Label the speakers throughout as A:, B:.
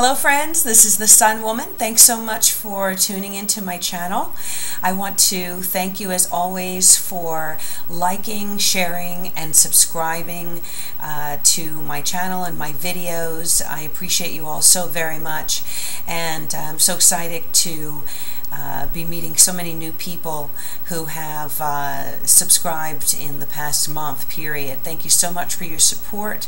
A: Hello friends, this is the Sun Woman. Thanks so much for tuning into my channel. I want to thank you as always for liking, sharing, and subscribing to my channel and my videos. I appreciate you all so very much, and I'm so excited to be meeting so many new people who have subscribed in the past month period. Thank you so much for your support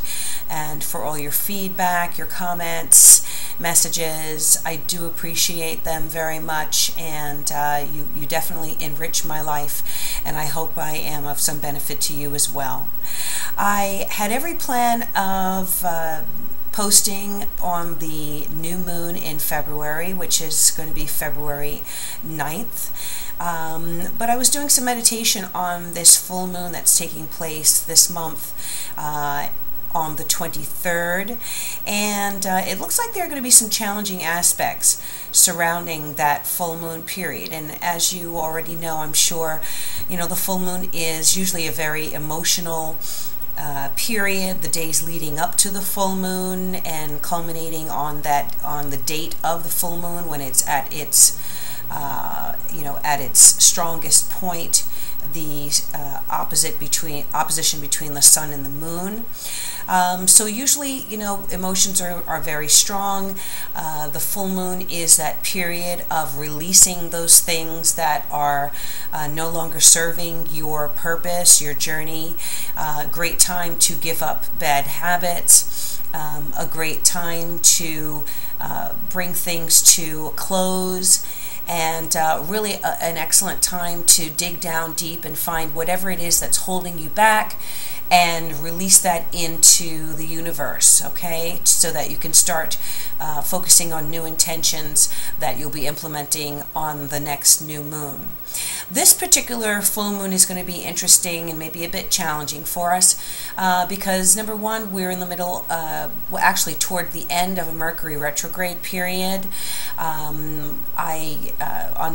A: and for all your feedback, your comments, messages. I do appreciate them very much, and you definitely enrich my life, and I hope I am of some benefit to you as well. I had every plan of posting on the new moon in February, which is going to be February 9th. But I was doing some meditation on this full moon that's taking place this month on the 23rd, and it looks like there are going to be some challenging aspects surrounding that full moon period. And as you already know, I'm sure, you know, the full moon is usually a very emotional period, the days leading up to the full moon and culminating on the date of the full moon when it's at its at its strongest point, the opposition between the sun and the moon. So usually, you know, emotions are very strong. The full moon is that period of releasing those things that are no longer serving your purpose, your journey. Great time to give up bad habits. A great time to bring things to a close. And really an excellent time to dig down deep and find whatever it is that's holding you back and release that into the universe, okay? So that you can start focusing on new intentions that you'll be implementing on the next new moon. This particular full moon is going to be interesting and maybe a bit challenging for us because, number one, we're in the middle, well, actually toward the end of a Mercury retrograde period. On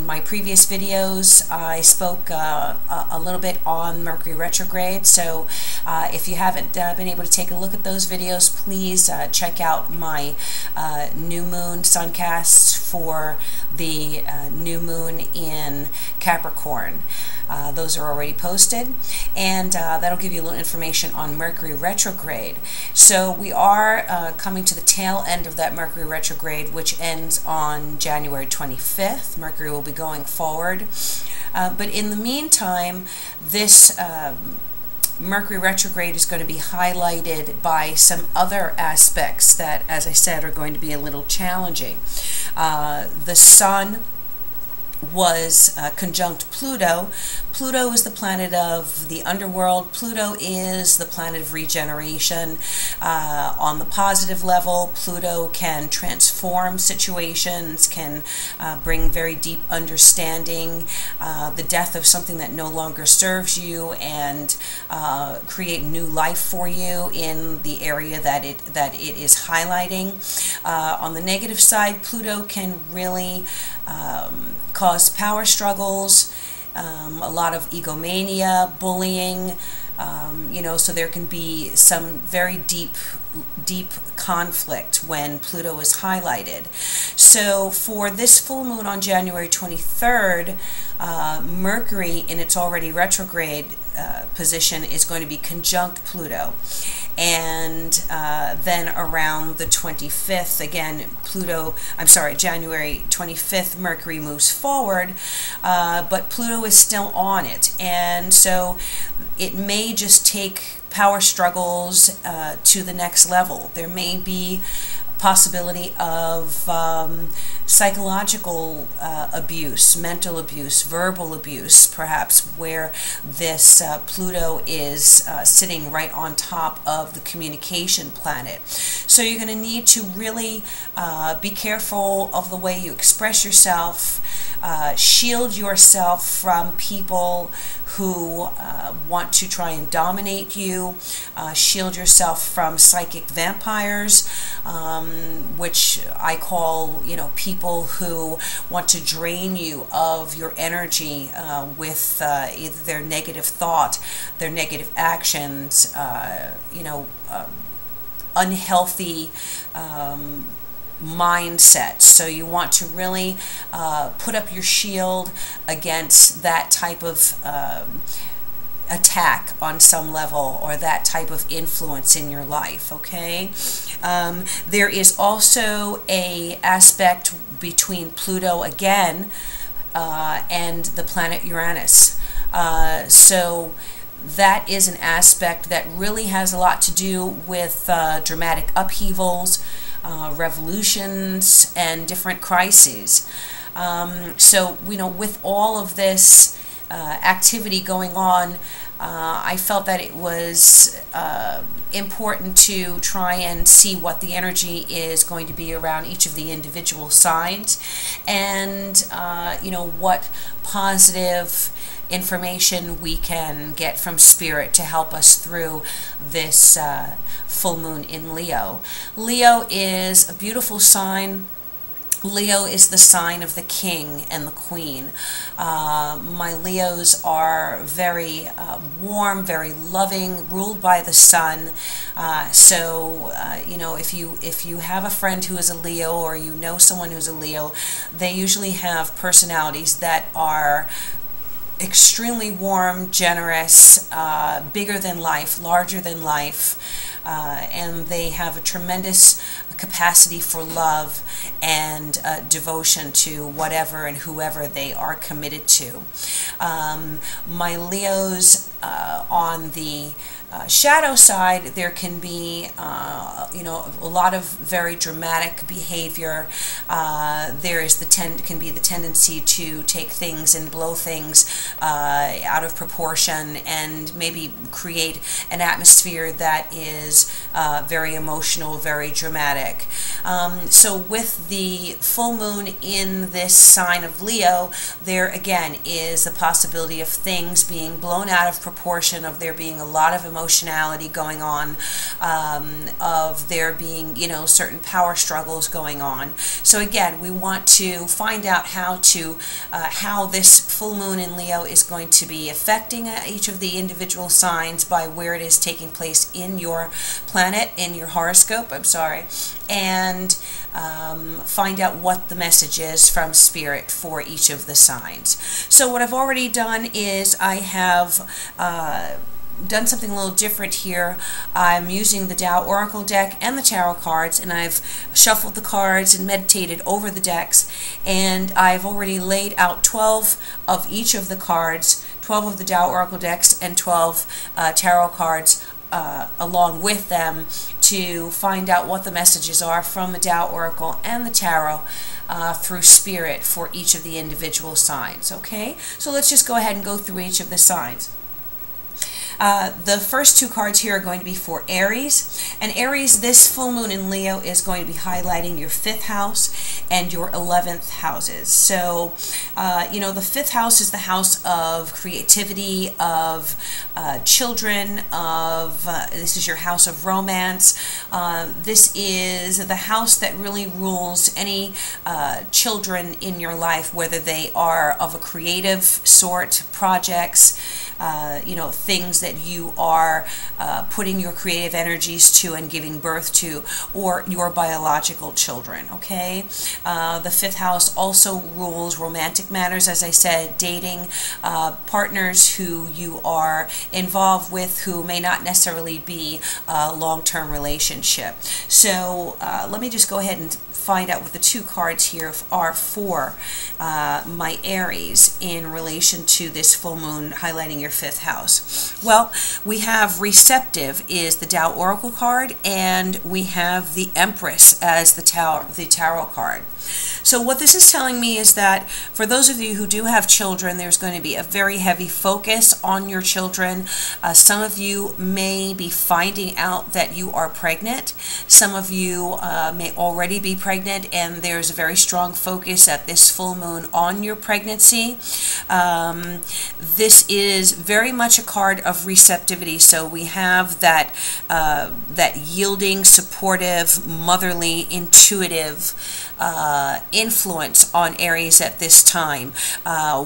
A: my previous videos, I spoke a little bit on Mercury retrograde, so if you haven't been able to take a look at those videos, please check out my new moon Suncasts for the new moon in Capricorn. Those are already posted, and that'll give you a little information on Mercury retrograde. So we are coming to the tail end of that Mercury retrograde, which ends on January 25th. Mercury will be going forward. But in the meantime, this Mercury retrograde is going to be highlighted by some other aspects that, as I said, are going to be a little challenging. The Sun was conjunct Pluto. Pluto is the planet of the underworld. Pluto is the planet of regeneration. On the positive level, Pluto can transform situations, can bring very deep understanding, the death of something that no longer serves you, and create new life for you in the area that it is highlighting. On the negative side, Pluto can really cause power struggles, a lot of egomania, bullying, you know, so there can be some very deep conflict when Pluto is highlighted. So for this full moon on January 23rd, Mercury in its already retrograde position is going to be conjunct Pluto. And then around the 25th, again, January 25th, Mercury moves forward, but Pluto is still on it. And so it may just take power struggles to the next level. There may be possibility of psychological abuse, mental abuse, verbal abuse, perhaps, where this Pluto is sitting right on top of the communication planet. So you're going to need to really be careful of the way you express yourself, shield yourself from people who want to try and dominate you, shield yourself from psychic vampires, which I call, you know, people who want to drain you of your energy with either their negative thought, their negative actions, you know, unhealthy mindset. So you want to really put up your shield against that type of attack on some level, or that type of influence in your life, okay? There is also a aspect between Pluto again and the planet Uranus. So that is an aspect that really has a lot to do with dramatic upheavals, revolutions, and different crises. So, you know, with all of this activity going on, I felt that it was important to try and see what the energy is going to be around each of the individual signs, and you know, what positive information we can get from Spirit to help us through this full moon in Leo. Leo is a beautiful sign. Leo is the sign of the king and the queen. My Leos are very warm, very loving, ruled by the sun. So you know, if you have a friend who is a Leo, or you know someone who's a Leo, they usually have personalities that are extremely warm, generous, bigger than life, larger than life, and they have a tremendous capacity for love and devotion to whatever and whoever they are committed to. My Leos, on the shadow side, there can be you know, a lot of very dramatic behavior. There is can be the tendency to take things and blow things out of proportion, and maybe create an atmosphere that is very emotional, very dramatic. So with the full moon in this sign of Leo, there again is the possibility of things being blown out of proportion, of there being a lot of emotionality going on, of there being, you know, certain power struggles going on. So again, we want to find out how this full moon in Leo is going to be affecting each of the individual signs by where it is taking place in your planet, in your horoscope, I'm sorry, and find out what the message is from Spirit for each of the signs. So what I've already done is I have done something a little different here. I'm using the Tao Oracle deck and the tarot cards, and I've shuffled the cards and meditated over the decks, and I've already laid out 12 of each of the cards, 12 of the Tao Oracle decks and 12 tarot cards along with them, to find out what the messages are from the Tao Oracle and the Tarot through Spirit for each of the individual signs. Okay, so let's just go ahead and go through each of the signs. The first two cards here are going to be for Aries. And Aries, this full moon in Leo is going to be highlighting your 5th house and your 11th houses. So, you know, the 5th house is the house of creativity, of children, of this is your house of romance. This is the house that really rules any children in your life, whether they are of a creative sort, projects, you know, things that you are putting your creative energies to and giving birth to, or your biological children, okay? The 5th house also rules romantic matters, as I said, dating, partners who you are involved with who may not necessarily be a long-term relationship. So let me just go ahead and find out what the two cards here are for my Aries in relation to this full moon highlighting your 5th house. Well, we have receptive is the Tao Oracle card, and we have the Empress as the Tarot card. So what this is telling me is that for those of you who do have children, there's going to be a very heavy focus on your children. Some of you may be finding out that you are pregnant. Some of you may already be pregnant, and there's a very strong focus at this full moon on your pregnancy. This is very much a card of receptivity. So we have that that yielding, supportive, motherly, intuitive influence on Aries at this time.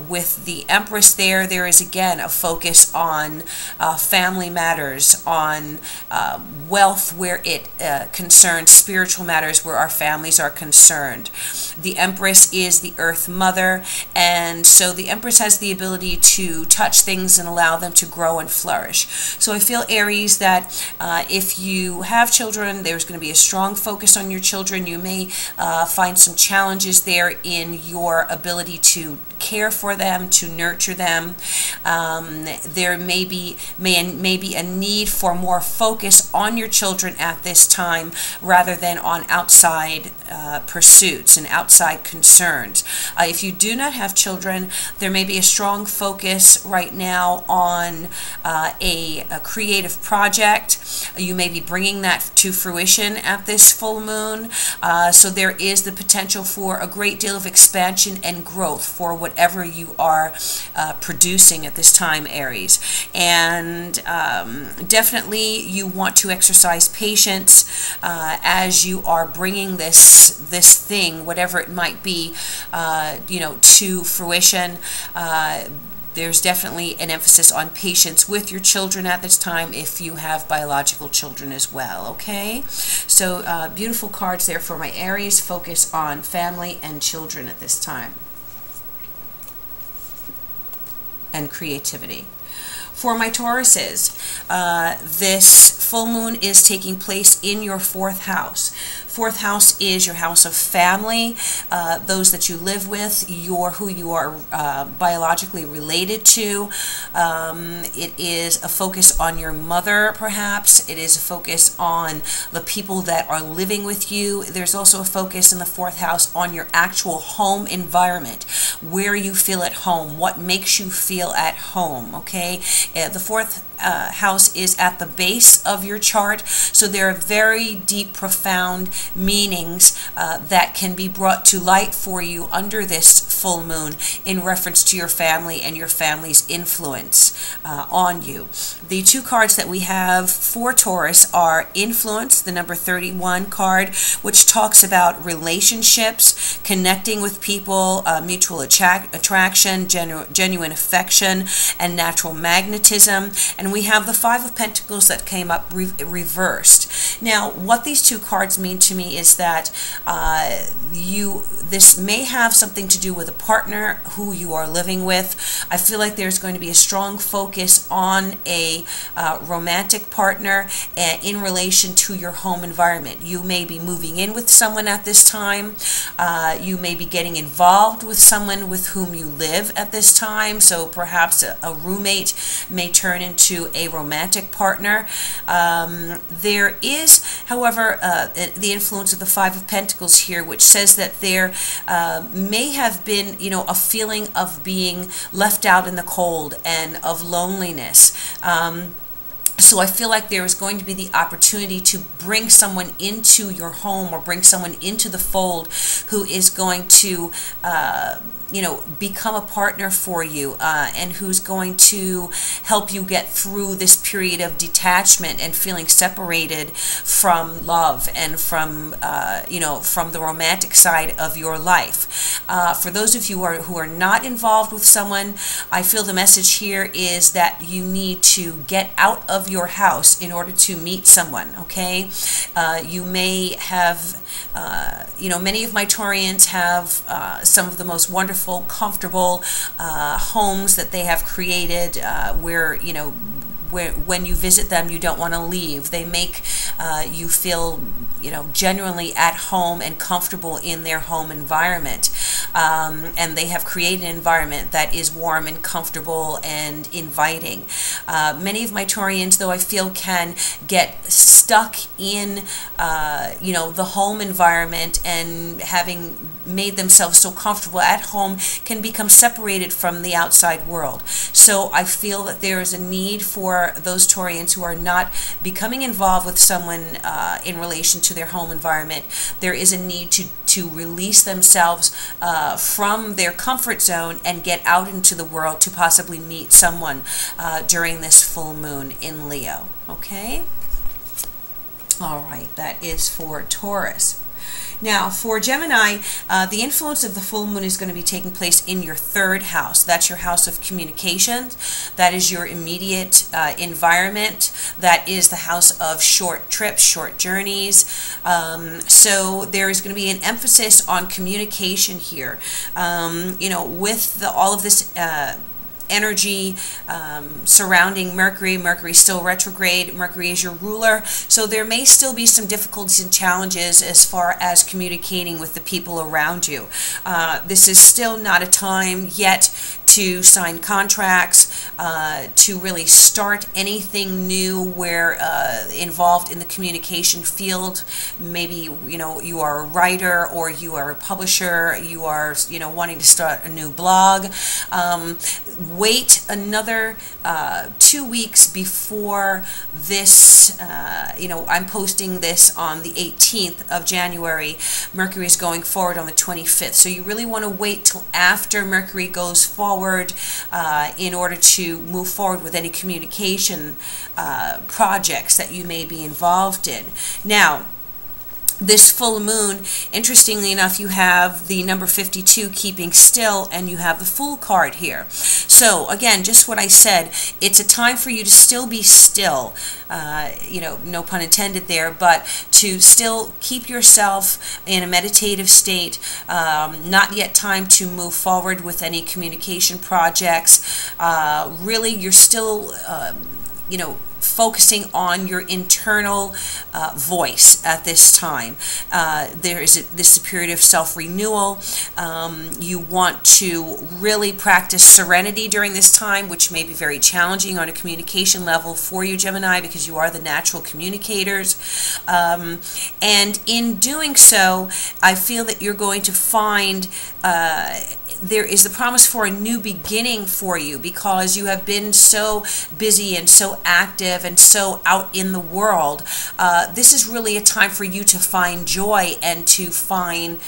A: With the Empress there is again a focus on family matters, on wealth where it concerns spiritual matters where our families are concerned. The Empress is the Earth Mother, and so the Empress has the ability to touch things and allow them to grow and flourish. So I feel, Aries, that if you have children, there's going to be a strong focus on your children. You may find some challenges there in your ability to care for them, to nurture them. There may be a need for more focus on your children at this time rather than on outside pursuits and outside concerns. If you do not have children, there may be a strong focus right now on a creative project. You may be bringing that to fruition at this full moon. So there is the potential for a great deal of expansion and growth for whatever you are producing at this time, Aries. And definitely you want to exercise patience as you are bringing this thing, whatever it might be, to fruition. There's definitely an emphasis on patience with your children at this time if you have biological children as well, okay? So beautiful cards there for my Aries. Focus on family and children at this time. And creativity. For my Tauruses, this full moon is taking place in your 4th house. 4th house is your house of family, those that you live with, who you are biologically related to. It is a focus on your mother, perhaps. It is a focus on the people that are living with you. There's also a focus in the 4th house on your actual home environment, where you feel at home, what makes you feel at home, okay? The 4th house is at the base of your chart, so there are very deep, profound meanings that can be brought to light for you under this full moon in reference to your family and your family's influence on you. The 2 cards that we have for Taurus are Influence, the number 31 card, which talks about relationships, connecting with people, mutual attraction, genuine affection, and natural magnetism. And we have the 5 of Pentacles that came up reversed. Now, what these 2 cards mean to me is that this may have something to do with a partner who you are living with. I feel like there's going to be a strong focus on a romantic partner in relation to your home environment. You may be moving in with someone at this time. You may be getting involved with someone with whom you live at this time. So perhaps a roommate may turn into a romantic partner. There is, however, the influence of the 5 of Pentacles here, which says that there may have been, a feeling of being left out in the cold and of loneliness. So I feel like there is going to be the opportunity to bring someone into your home or bring someone into the fold who is going to become a partner for you and who's going to help you get through this period of detachment and feeling separated from love and from the romantic side of your life. For those of you who are not involved with someone, I feel the message here is that you need to get out of your house in order to meet someone, okay? You may have, many of my Taurians have some of the most wonderful, comfortable homes that they have created where, when you visit them, you don't want to leave. They make you feel, genuinely at home and comfortable in their home environment. And they have created an environment that is warm and comfortable and inviting. Many of my Taurians, though, I feel can get stuck in, the home environment, and having made themselves so comfortable at home can become separated from the outside world. So I feel that there is a need for those Taurians who are not becoming involved with someone in relation to their home environment. There is a need to to release themselves from their comfort zone and get out into the world to possibly meet someone during this full moon in Leo. Okay? All right, that is for Taurus. Now, for Gemini, the influence of the full moon is going to be taking place in your third house. That's your house of communications. That is your immediate environment. That is the house of short trips, short journeys. So there is going to be an emphasis on communication here. You know, with all of this energy surrounding Mercury. Mercury is still retrograde. Mercury is your ruler. So there may still be some difficulties and challenges as far as communicating with the people around you. This is still not a time yet to sign contracts, to really start anything new where involved in the communication field. Maybe, you know, you are a writer or you are a publisher, you are, you know, wanting to start a new blog. Wait another 2 weeks before this, you know, I'm posting this on the 18th of January. Mercury is going forward on the 25th. So you really want to wait till after Mercury goes forward in order to move forward with any communication projects that you may be involved in. Now, this full moon, interestingly enough, you have the number 52 keeping still, and you have the Fool card here. So again, just what I said, it's a time for you to still be still, you know, no pun intended there, but to still keep yourself in a meditative state. Not yet time to move forward with any communication projects. Really, you're still, you know, focusing on your internal voice at this time. There is this period of self-renewal. You want to really practice serenity during this time, which may be very challenging on a communication level for you, Gemini, because you are the natural communicators. And in doing so, I feel that you're going to find there is the promise for a new beginning for you, because you have been so busy and so active and so out in the world. This is really a time for you to find joy and to find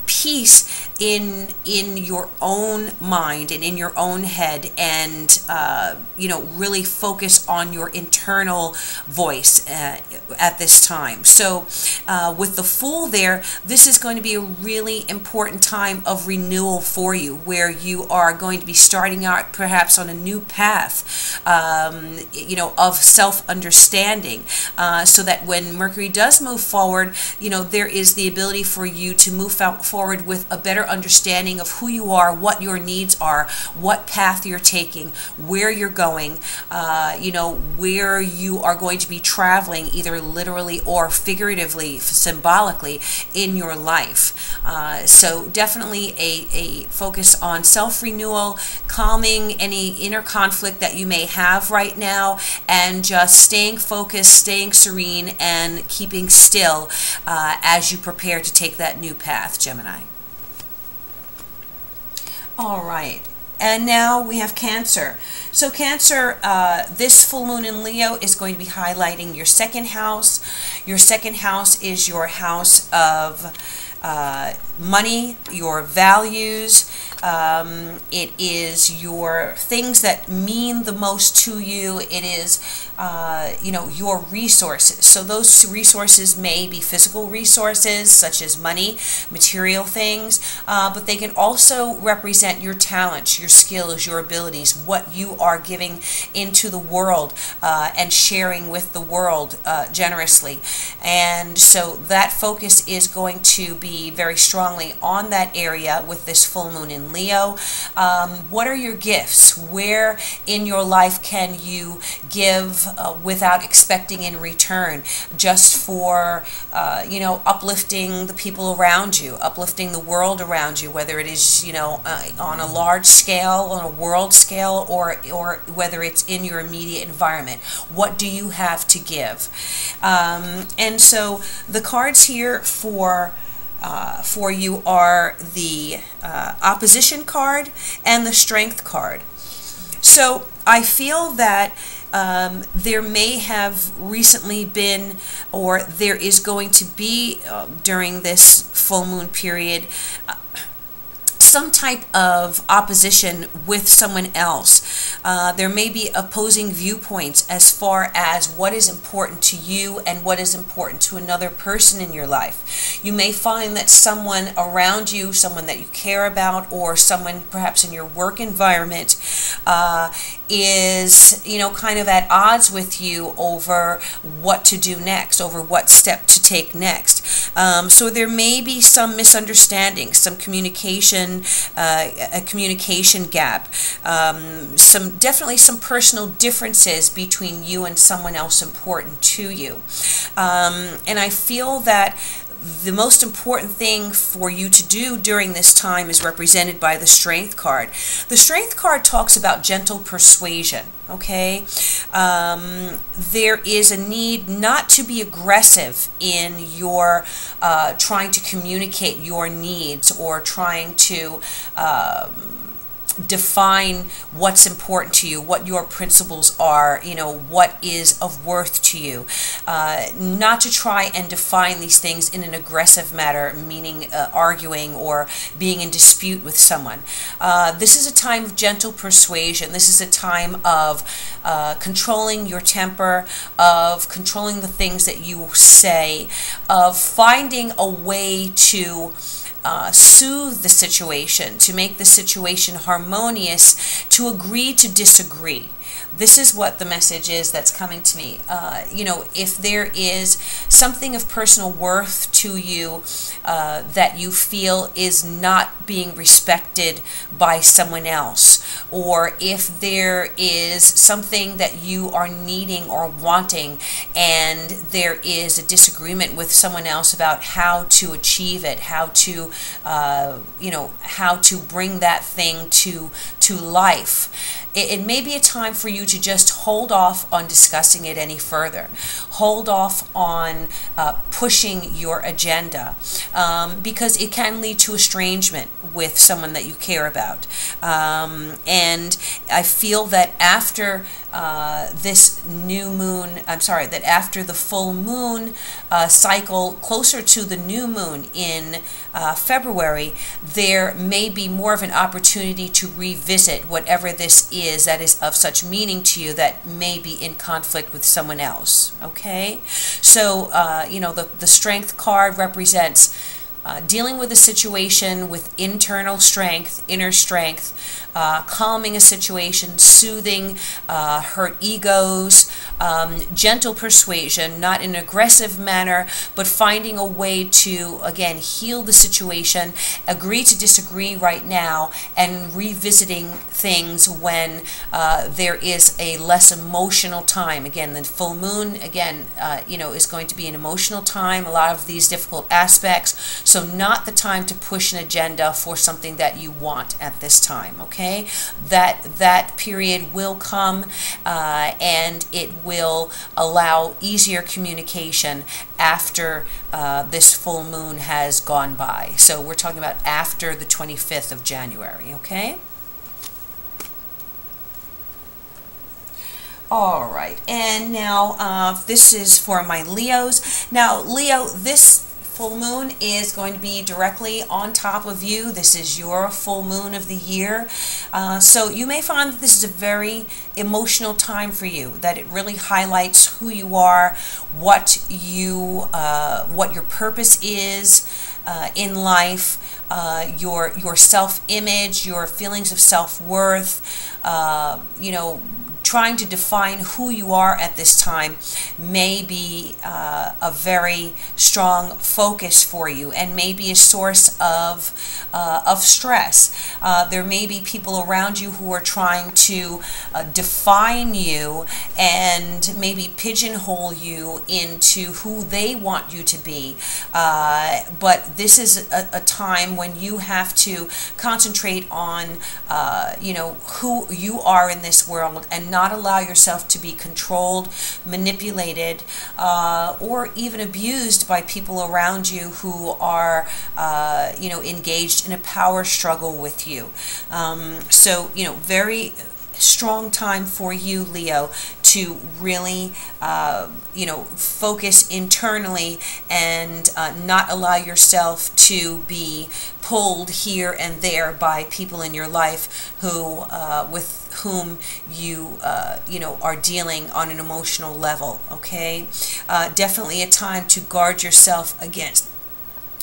A: peace in your own mind and in your own head, and you know, really focus on your internal voice at this time. So with the Fool there, this is going to be a really important time of renewal for you, where you are going to be starting out perhaps on a new path, you know, of self-understanding, so that when Mercury does move forward, you know, there is the ability for you to move forward with a better understanding of who you are, what your needs are, what path you're taking, where you're going, you know, where you are going to be traveling, either literally or figuratively, symbolically, in your life. So definitely a focus on self-renewal, calming any inner conflict that you may have right now, and just staying focused, staying serene, and keeping still as you prepare to take that new path, Gemini. All right. And now we have Cancer. So Cancer, this full moon in Leo is going to be highlighting your second house. Your second house is your house of money, your values. It is your things that mean the most to you. It is, you know, your resources. So those resources may be physical resources, such as money, material things, but they can also represent your talents, your skills, your abilities, what you are giving into the world and sharing with the world generously. And so that focus is going to be very strongly on that area with this full moon in Leo. What are your gifts? Where in your life can you give without expecting in return, just for you know, uplifting the people around you, uplifting the world around you, whether it is, you know, on a large scale, on a world scale, or whether it's in your immediate environment? What do you have to give? And so the cards here for you are the opposition card and the strength card. So I feel that there may have recently been, or there is going to be during this full moon period, some type of opposition with someone else. There may be opposing viewpoints as far as what is important to you and what is important to another person in your life. You may find that someone around you, someone that you care about, or someone perhaps in your work environment is, kind of at odds with you over what to do next, over what step to take next. So there may be some misunderstanding, some communication, a communication gap, definitely some personal differences between you and someone else important to you. And I feel that the most important thing for you to do during this time is represented by the Strength card. The Strength card talks about gentle persuasion, okay? There is a need not to be aggressive in your trying to communicate your needs or trying to define what's important to you, what your principles are, what is of worth to you. Not to try and define these things in an aggressive manner, meaning arguing or being in dispute with someone. This is a time of gentle persuasion. This is a time of controlling your temper, of controlling the things that you say, of finding a way to soothe the situation, to make the situation harmonious, to agree to disagree. This is what the message is that's coming to me. If there is something of personal worth to you that you feel is not being respected by someone else, or if there is something that you are needing or wanting and there is a disagreement with someone else about how to achieve it, how to bring that thing to life, it may be a time for you to just hold off on discussing it any further. Hold off on pushing your agenda because it can lead to estrangement with someone that you care about. And I feel that after this new moon, that after the full moon cycle, closer to the new moon in February, there may be more of an opportunity to revisit whatever this is that is of such meaning to you that may be in conflict with someone else. Okay? So, the Strength card represents dealing with a situation with internal strength, inner strength, calming a situation, soothing hurt egos, gentle persuasion, not in an aggressive manner, but finding a way to, again, heal the situation, agree to disagree right now, and revisiting things when there is a less emotional time. Again, the full moon, is going to be an emotional time, a lot of these difficult aspects. So not the time to push an agenda for something that you want at this time, okay? That period will come and it will allow easier communication after this full moon has gone by. So we're talking about after the 25th of January, okay? All right, and now this is for my Leos. Now, Leo, this full moon is going to be directly on top of you. This is your full moon of the year. So you may find that this is a very emotional time for you, that it really highlights who you are, what your purpose is in life, your self-image, your feelings of self-worth, trying to define who you are at this time may be a very strong focus for you and may be a source of stress. There may be people around you who are trying to define you and maybe pigeonhole you into who they want you to be. But this is a time when you have to concentrate on who you are in this world and not allow yourself to be controlled, manipulated, or even abused by people around you who are, engaged in a power struggle with you. So, very strong time for you, Leo, to really, focus internally and not allow yourself to be pulled here and there by people in your life who, with whom you, are dealing on an emotional level, okay? Definitely a time to guard yourself against,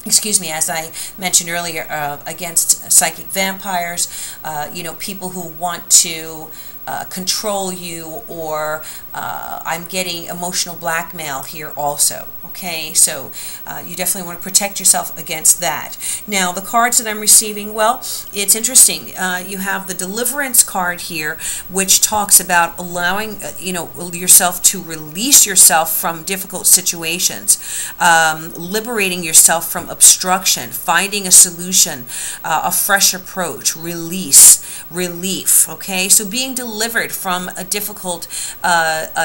A: as I mentioned earlier, against psychic vampires, people who want to control you, or I'm getting emotional blackmail here also, okay? So you definitely want to protect yourself against that. Now, the cards that I'm receiving, well, it's interesting. You have the Deliverance card here, which talks about allowing, yourself to release yourself from difficult situations, liberating yourself from obstruction, finding a solution, a fresh approach, relief, okay? So being delivered from a difficult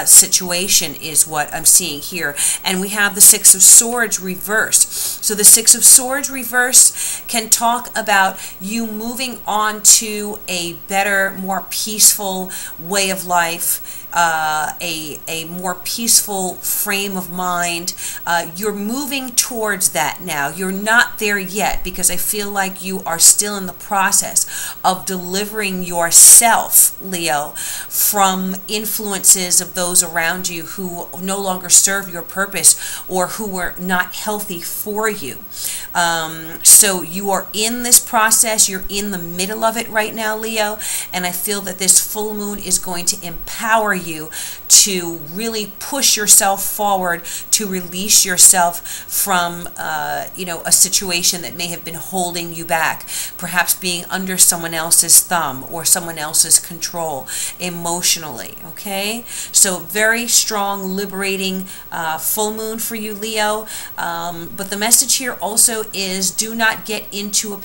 A: situation is what I'm seeing here. And we have the Six of Swords reversed. So the Six of Swords reversed can talk about you moving on to a better, more peaceful way of life, a more peaceful frame of mind. You're moving towards that now. You're not there yet, because I feel like you are still in the process of delivering yourself, Leo, from influences of those around you who no longer serve your purpose or who were not healthy for you. So you are in this process. You're in the middle of it right now, Leo, and I feel that this full moon is going to empower you to really push yourself forward, to release yourself from a situation that may have been holding you back, perhaps being under someone else's thumb or someone else's control emotionally, okay? So very strong, liberating full moon for you, Leo. But the message here also is, do not get into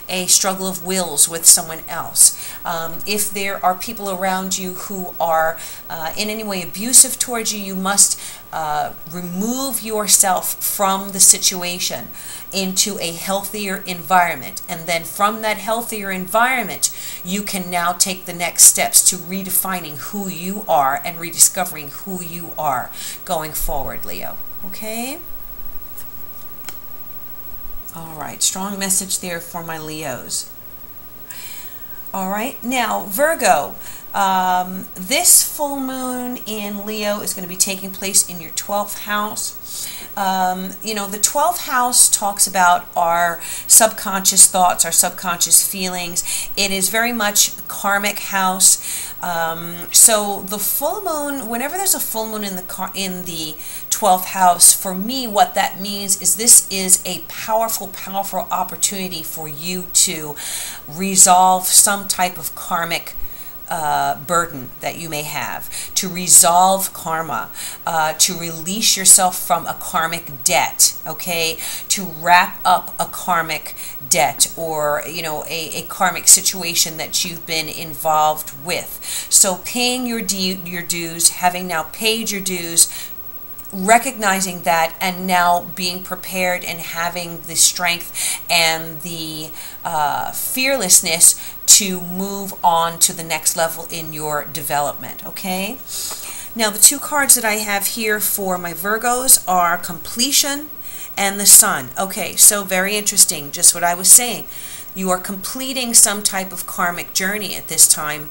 A: a struggle of wills with someone else. If there are people around you who are in any way abusive towards you, you must remove yourself from the situation into a healthier environment. And then from that healthier environment, you can now take the next steps to redefining who you are and rediscovering who you are going forward, Leo. Okay? All right, strong message there for my Leos. All right, now Virgo. This full moon in Leo is going to be taking place in your 12th house. The 12th house talks about our subconscious thoughts, our subconscious feelings. It is very much karmic house. So the full moon, whenever there's a full moon in the 12th house, for me, what that means is this is a powerful, powerful opportunity for you to resolve some type of karmic burden that you may have, to resolve karma, to release yourself from a karmic debt, okay, to wrap up a karmic debt or a karmic situation that you've been involved with. So paying your dues, having now paid your dues, recognizing that, and now being prepared and having the strength and the fearlessness to move on to the next level in your development, okay? Now, the two cards that I have here for my Virgos are completion and the Sun. Okay, so very interesting, just what I was saying. You are completing some type of karmic journey at this time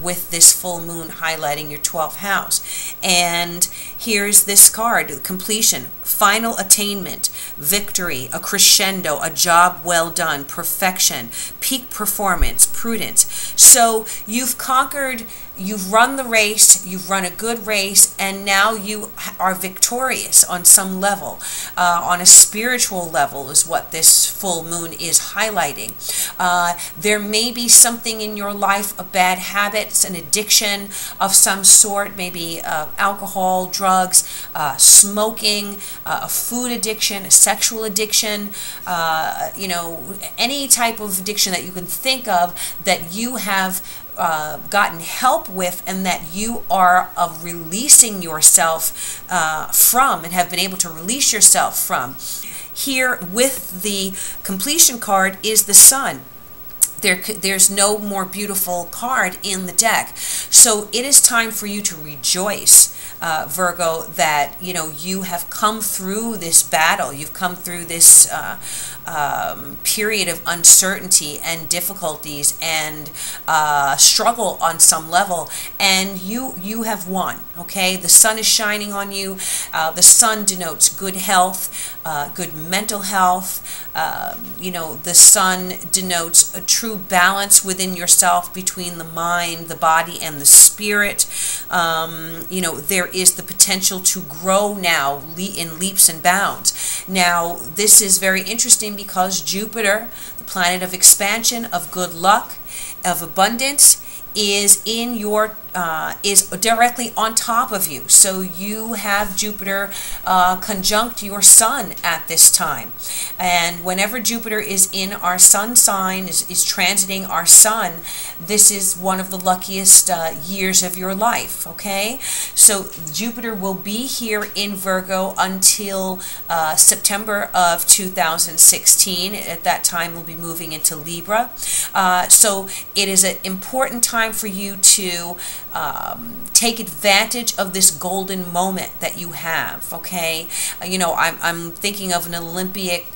A: with this full moon highlighting your 12th house. And here's this card, completion, final attainment, victory, a crescendo, a job well done, perfection, peak performance, prudence. So you've conquered, you've run the race, you've run a good race, and now you are victorious on some level. On a spiritual level is what this full moon is highlighting. There may be something in your life, a bad habit, an addiction of some sort, maybe alcohol, drugs, smoking, a food addiction, a sexual addiction, any type of addiction that you can think of that you have gotten help with, and that you are releasing yourself from, and have been able to release yourself from. Here with the completion card is the Sun. there's no more beautiful card in the deck. So it is time for you to rejoice, Virgo, that you have come through this battle. You've come through this period of uncertainty and difficulties and struggle on some level, and you have won. Okay, the sun is shining on you. The sun denotes good health, good mental health. The sun denotes a true balance within yourself between the mind, the body, and the spirit. There is the potential to grow now in leaps and bounds. Now, this is very interesting because Jupiter, the planet of expansion, of good luck, of abundance, is in your is directly on top of you. So you have Jupiter conjunct your sun at this time. And whenever Jupiter is in our sun sign, is transiting our sun, this is one of the luckiest years of your life, okay? So Jupiter will be here in Virgo until September of 2016. At that time, we'll be moving into Libra. So it is an important time for you to take advantage of this golden moment that you have. Okay, I'm thinking of an Olympic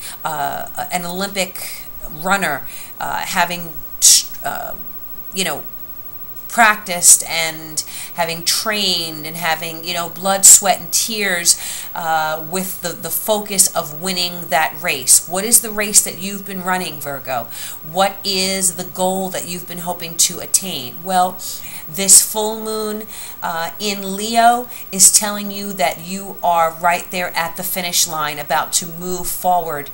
A: runner having practiced and having trained and having blood, sweat, and tears with the focus of winning that race. What is the race that you've been running, Virgo? What is the goal that you've been hoping to attain? Well, this full moon in Leo is telling you that you are right there at the finish line, about to move forward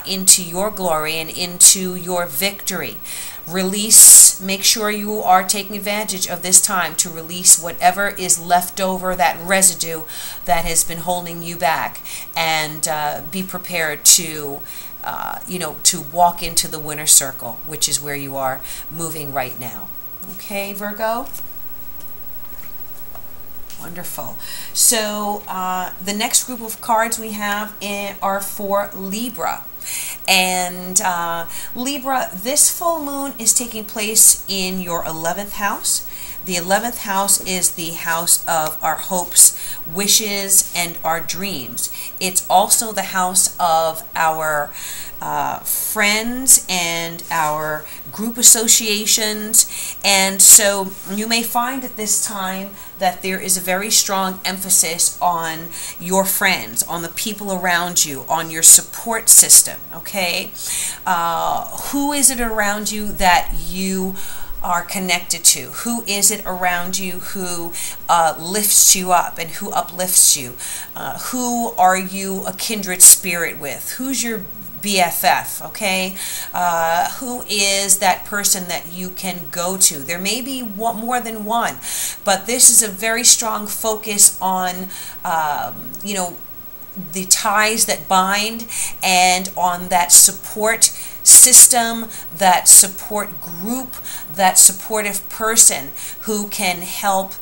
A: into your glory and into your victory. Release, make sure you are taking advantage of this time to release whatever is left over, that residue that has been holding you back, and be prepared to to walk into the winner circle, which is where you are moving right now. Okay, Virgo? Wonderful. So the next group of cards we have are for Libra. And Libra, this full moon is taking place in your 11th house. The 11th house is the house of our hopes, wishes, and our dreams. It's also the house of our friends and our group associations. And so you may find at this time that there is a very strong emphasis on your friends, on the people around you, on your support system, okay? Who is it around you that you are connected to? Who is it around you who lifts you up and who uplifts you? Who are you a kindred spirit with? Who's your BFF, okay? Who is that person that you can go to? There may be more than one, but this is a very strong focus on, the ties that bind, and on that support system, that support group, that supportive person who can help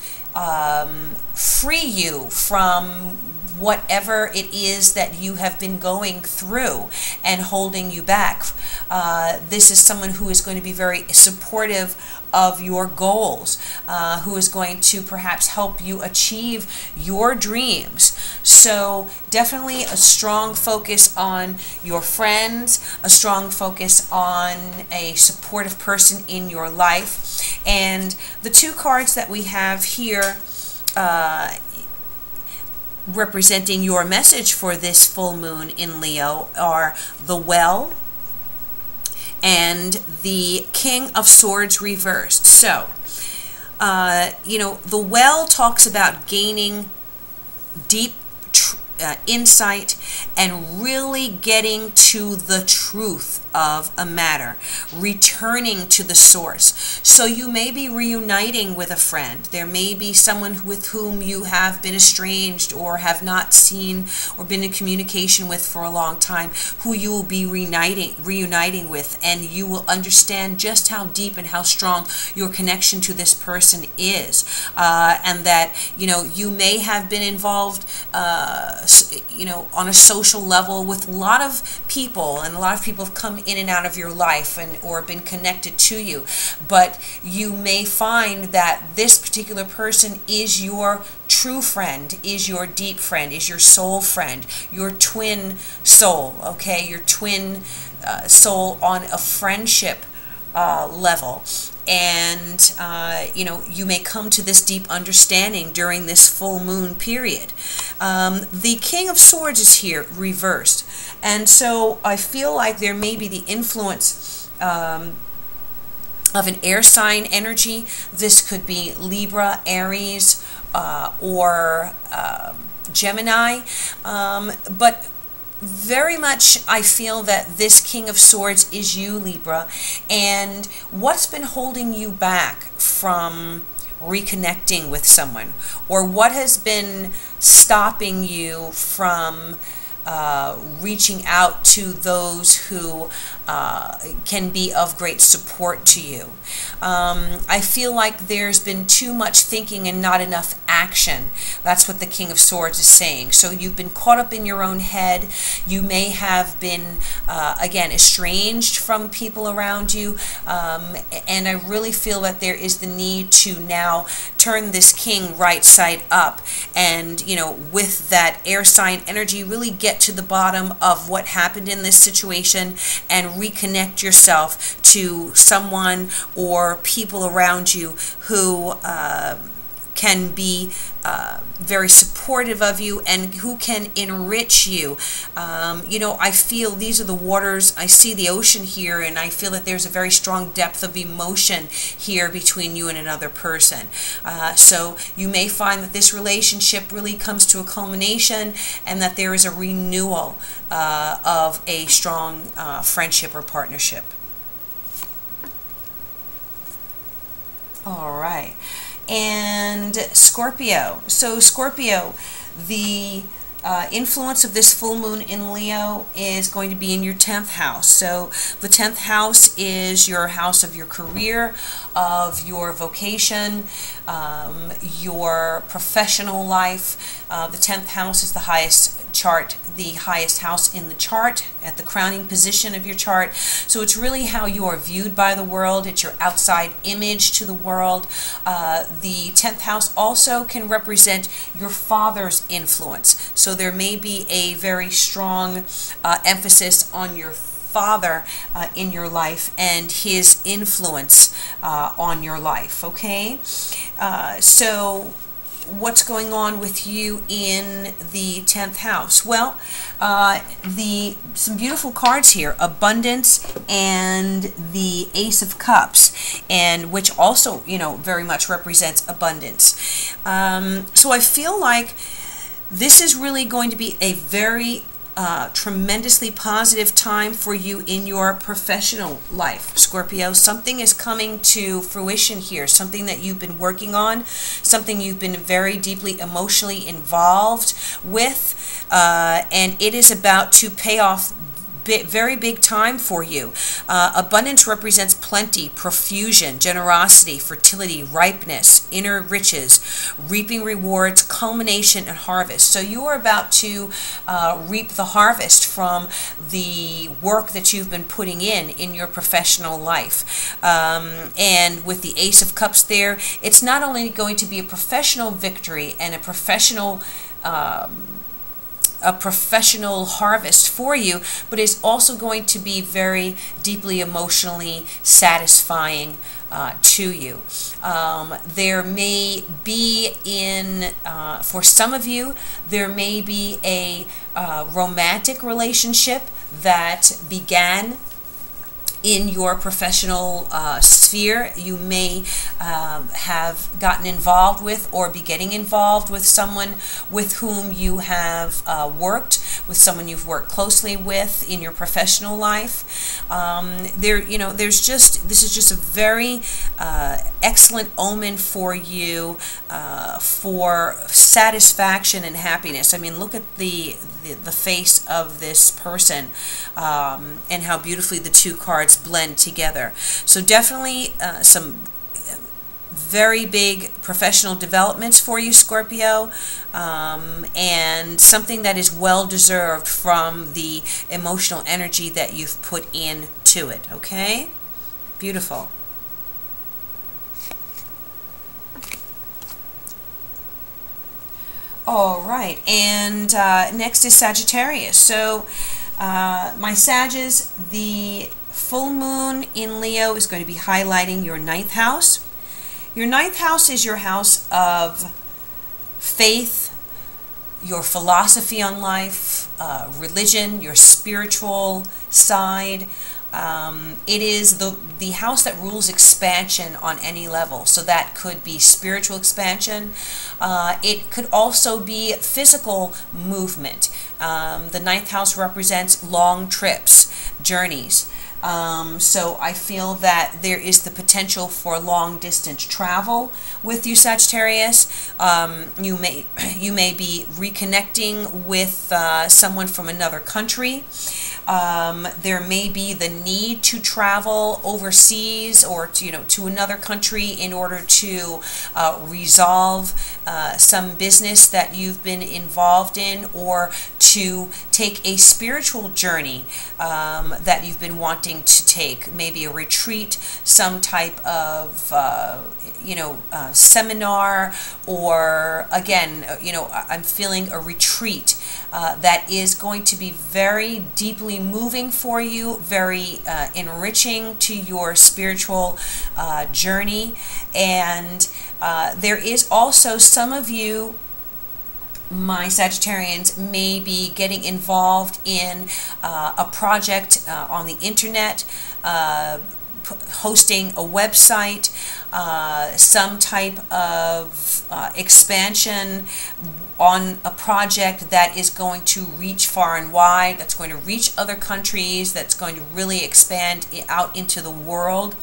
A: free you from whatever it is that you have been going through and holding you back. This is someone who is going to be very supportive of your goals, who is going to perhaps help you achieve your dreams. So definitely a strong focus on your friends, a strong focus on a supportive person in your life. And the two cards that we have here representing your message for this full moon in Leo are the Well and the King of Swords reversed. So, the Well talks about gaining deep insight and really getting to the truth of a matter, returning to the source. So you may be reuniting with a friend. There may be someone with whom you have been estranged or have not seen or been in communication with for a long time, who you will be reuniting with, and you will understand just how deep and how strong your connection to this person is, and that you may have been involved on a social social level with a lot of people, and a lot of people have come in and out of your life and or been connected to you. But you may find that this particular person is your true friend, is your deep friend, is your soul friend, your twin soul, okay? Your twin soul on a friendship level. And, you may come to this deep understanding during this full moon period. The King of Swords is here, reversed. And so I feel like there may be the influence of an air sign energy. This could be Libra, Aries, or Gemini. But very much I feel that this King of Swords is you, Libra, and what's been holding you back from reconnecting with someone, or what has been stopping you from reaching out to those who can be of great support to you. I feel like there's been too much thinking and not enough action. That's what the King of Swords is saying. So you've been caught up in your own head. You may have been, again, estranged from people around you. And I really feel that there is the need to now turn this king right side up and, with that air sign energy, really get to the bottom of what happened in this situation and reconnect yourself to someone or people around you who can be very supportive of you and who can enrich you. I feel these are the waters. I see the ocean here, and I feel that there's a very strong depth of emotion here between you and another person. So you may find that this relationship really comes to a culmination and that there is a renewal of a strong friendship or partnership. All right. And Scorpio. So Scorpio, the influence of this full moon in Leo is going to be in your 10th house. So the 10th house is your house of your career, of your vocation, your professional life. The 10th house is the highest house in the chart, at the crowning position of your chart. So it's really how you are viewed by the world. It's your outside image to the world. The 10th house also can represent your father's influence. So there may be a very strong emphasis on your father in your life and his influence on your life, okay? So what's going on with you in the 10th house? Well, some beautiful cards here, abundance and the Ace of Cups, and which also, very much represents abundance. So I feel like this is really going to be a very tremendously positive time for you in your professional life, Scorpio. Something is coming to fruition here, something that you've been working on, something you've been very deeply emotionally involved with, and it is about to pay off very big time for you. Abundance represents plenty, profusion, generosity, fertility, ripeness, inner riches, reaping rewards, culmination, and harvest. So you are about to reap the harvest from the work that you've been putting in your professional life. And with the Ace of Cups there, it's not only going to be a professional victory and a professional harvest for you, but is also going to be very deeply emotionally satisfying to you. There may be for some of you, there may be a romantic relationship that began in your professional sphere. You may have gotten involved with or be getting involved with someone with whom you have worked, with someone you've worked closely with in your professional life. This is just a very excellent omen for you for satisfaction and happiness. I mean, look at the face of this person and how beautifully the two cards blend together. So definitely some very big professional developments for you, Scorpio, and something that is well deserved from the emotional energy that you've put into it, okay? Beautiful. All right, and next is Sagittarius. So my Sagittarius, the full moon in Leo is going to be highlighting your 9th house. Your 9th house is your house of faith, your philosophy on life, religion, your spiritual side. It is the house that rules expansion on any level. So that could be spiritual expansion. It could also be physical movement. The 9th house represents long trips, journeys. So I feel that there is the potential for long distance travel with you, Sagittarius. You may be reconnecting with someone from another country. There may be the need to travel overseas or to another country in order to resolve some business that you've been involved in, or to take a spiritual journey that you've been wanting to take, maybe a retreat, some type of seminar, or again, I'm feeling a retreat that is going to be very deeply moving for you, very enriching to your spiritual journey. And there is also some of you, my Sagittarians, may be getting involved in a project on the internet, hosting a website, some type of expansion on a project that is going to reach far and wide, that's going to reach other countries, that's going to really expand out into the world.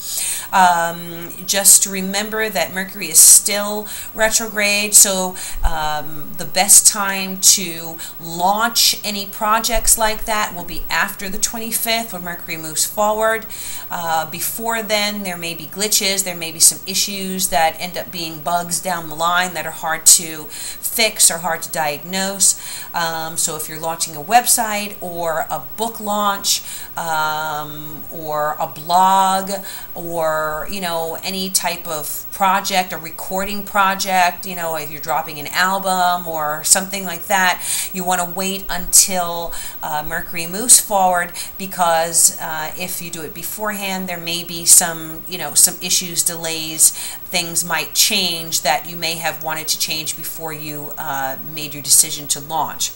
A: Just to remember that Mercury is still retrograde, so the best time to launch any projects like that will be after the 25th, when Mercury moves forward. Before then, there may be glitches, there may be some issues that end up being bugs down the line that are hard to fix or hard to diagnose. So if you're launching a website or a book launch, or a blog, or any type of project, a recording project, if you're dropping an album or something like that, you want to wait until Mercury moves forward, because if you do it beforehand, there may be some issues, delays, things might change that you may have wanted to change before you made your decision to launch.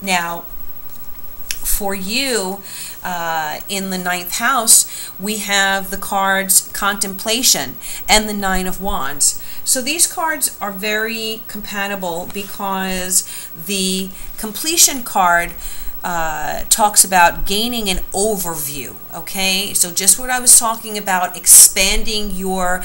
A: Now, for you, in the 9th house, we have the cards Contemplation and the 9 of Wands. So these cards are very compatible, because the Completion card talks about gaining an overview, okay? So just what I was talking about, expanding your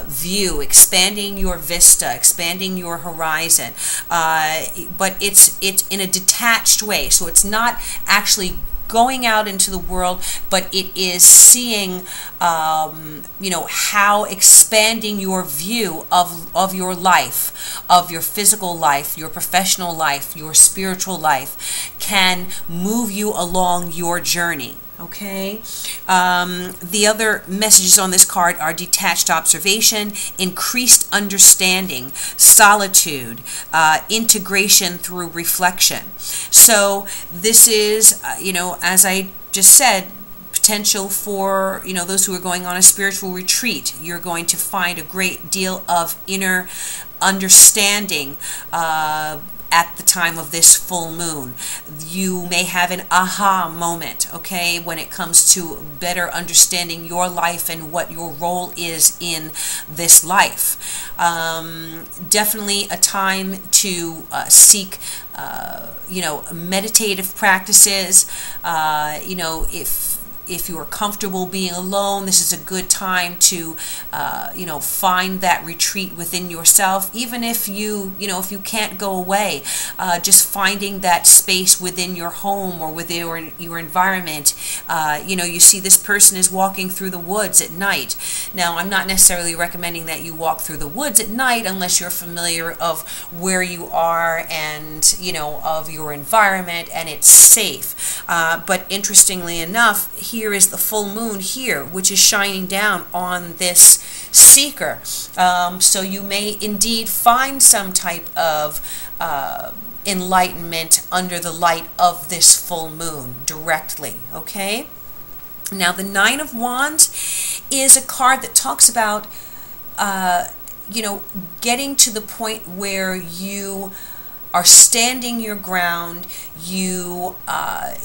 A: view, expanding your vista, expanding your horizon, but it's in a detached way. So it's not actually going out into the world, but it is seeing, how expanding your view of your life, of your physical life, your professional life, your spiritual life, can move you along your journey. Okay. The other messages on this card are detached observation, increased understanding, solitude, integration through reflection. So this is, as I just said, potential for, those who are going on a spiritual retreat. You're going to find a great deal of inner understanding at the time of this full moon. You may have an aha moment, okay, when it comes to better understanding your life and what your role is in this life. Definitely a time to seek meditative practices. if you are comfortable being alone, this is a good time to, find that retreat within yourself. Even if if you can't go away, just finding that space within your home or within your environment. You see this person is walking through the woods at night. Now, I'm not necessarily recommending that you walk through the woods at night unless you're familiar of where you are and, of your environment and it's safe. But interestingly enough, here is the full moon here, which is shining down on this seeker. So you may indeed find some type of enlightenment under the light of this full moon directly, okay? Now, the Nine of Wands is a card that talks about, getting to the point where you are standing your ground, you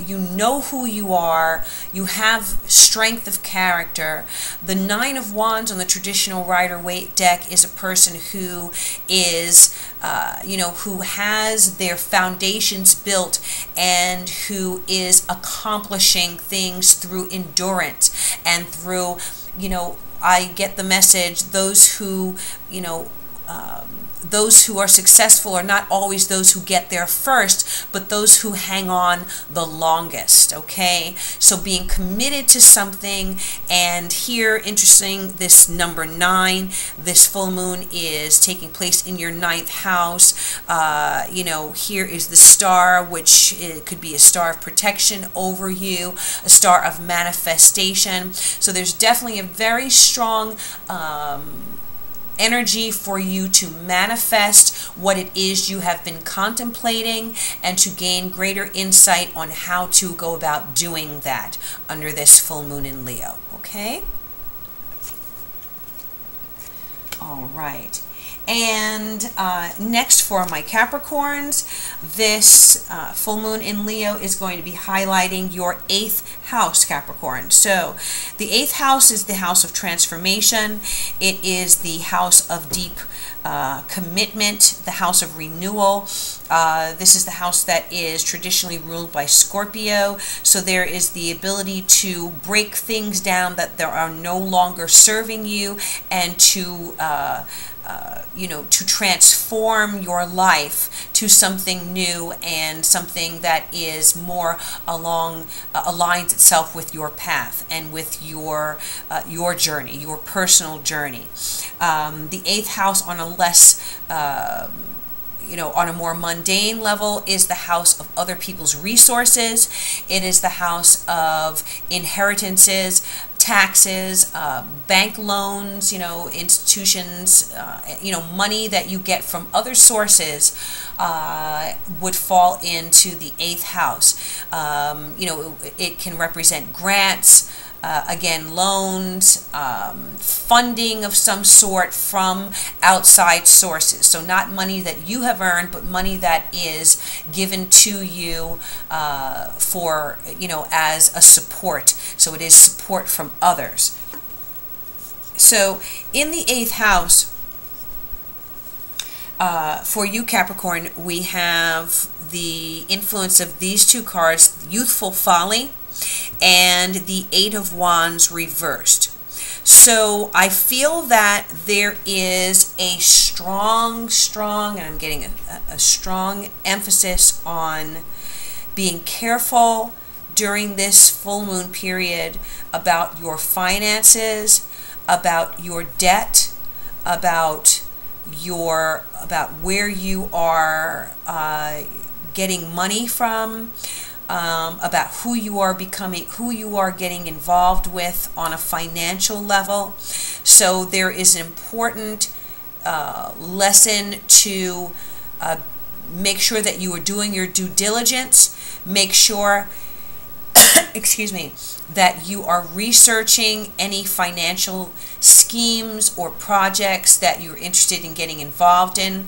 A: know who you are, you have strength of character. The Nine of Wands on the traditional Rider-Waite deck is a person who is, who has their foundations built and who is accomplishing things through endurance and through, I get the message, those who are successful are not always those who get there first, but those who hang on the longest, okay? So being committed to something, and here, interesting, this number 9, this full moon is taking place in your 9th house. Here is the star, which it could be a star of protection over you, a star of manifestation. So there's definitely a very strong energy for you to manifest what it is you have been contemplating and to gain greater insight on how to go about doing that under this full moon in Leo, okay? All right. And next for my Capricorns, this full moon in Leo is going to be highlighting your 8th house, Capricorn. So the 8th house is the house of transformation. It is the house of deep commitment, the house of renewal. This is the house that is traditionally ruled by Scorpio. So there is the ability to break things down that there are no longer serving you and to to transform your life to something new and something that is more aligns itself with your path and with your journey, your personal journey. The 8th house on a less on a more mundane level is the house of other people's resources. It is the house of inheritances, taxes, bank loans, institutions, money that you get from other sources would fall into the 8th house. It can represent grants, again, loans, funding of some sort from outside sources. So not money that you have earned, but money that is given to you for, as a support. So it is support from others. So in the 8th house, for you, Capricorn, we have the influence of these two cards, youthful folly and the 8 of Wands reversed. So I feel that there is a strong, and I'm getting a strong emphasis on being careful during this full moon period about your finances, about your debt, about where you are getting money from, about who you are becoming, who you are getting involved with on a financial level. So there is an important lesson to make sure that you are doing your due diligence, make sure excuse me, that you are researching any financial schemes or projects that you're interested in getting involved in.